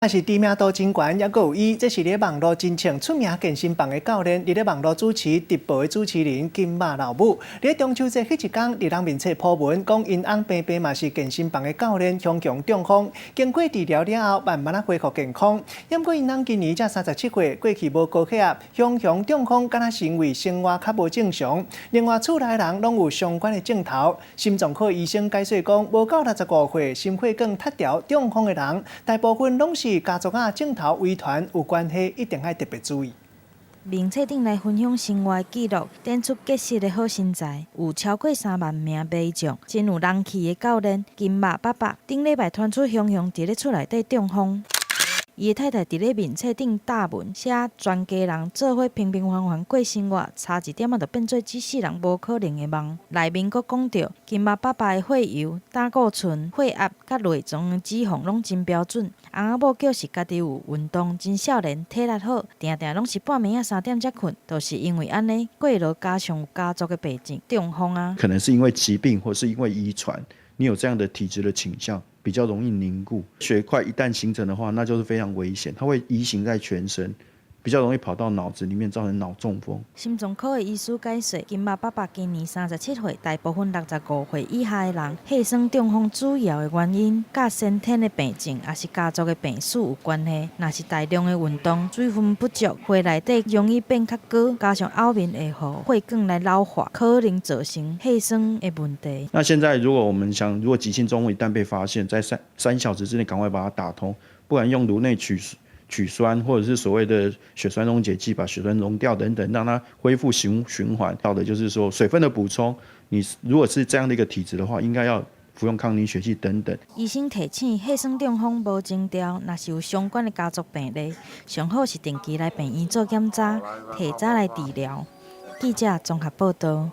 也是知名度真悬，也阁有伊，这是咧网络真正出名健身房的教练，伫咧网络主持直播的主持人金马老母。咧中秋节迄一天，伫人面册铺文讲，因翁平平嘛是健身房的教练，雄强中风，经过治疗了后，慢慢恢复健康。不过因翁今年才37岁，过去无高血压，雄强中风，敢若是因为生活较无正常。另外，厝内人拢有相关的症头。心脏科医生解说讲，无到65岁，心血管塌条中风的人，大部分拢是家族啊镜头遗传有关系，一定要特别注意。名册顶来分享生活记录，展出结实的好身材，有超过3万名买奖，真有人气的教练金马爸爸，顶礼拜传出雄雄伫咧厝内底中风。伊的太太伫咧面册顶大文写全家人做伙平平凡凡过生活，差一点就变做一世人无可能的梦。内面阁讲到金马爸爸的血油、胆固醇、血压甲内脏的脂肪拢真标准。翁仔某叫是家己有运动，真少年，体力好，定定拢是半暝3点才困，都是因为安尼过劳加上有家族的病症中风啊。可能是因为疾病或是因为遗传，你有这样的体质的倾向。比较容易凝固，血块一旦形成的话，那就是非常危险，它会移行在全身，比较容易跑到脑子里面，造成脑中风。心脏科的医师解说，金马爸爸今年37岁，大部分65岁以下的人，血栓中风主要的原因，甲先天的病症，也是家族的病史有关系。若是大量的运动，水分不足，血内底容易变较高，加上后面会互血管来老化，可能造成血栓的问题。那现在如果我们想，如果急性中风一旦被发现，在3小时之内赶快把它打通，不管用颅内取栓，或者是所谓的血栓溶解剂把血栓溶掉等等，让它恢复循环。到的就是说水分的补充，你如果是这样的一个体质的话，应该要服用抗凝血剂等等。医生提醒，血栓中风无征兆，若是有相关的家族病例，上好是定期来病院做检查，提早来治疗。记者综合报道。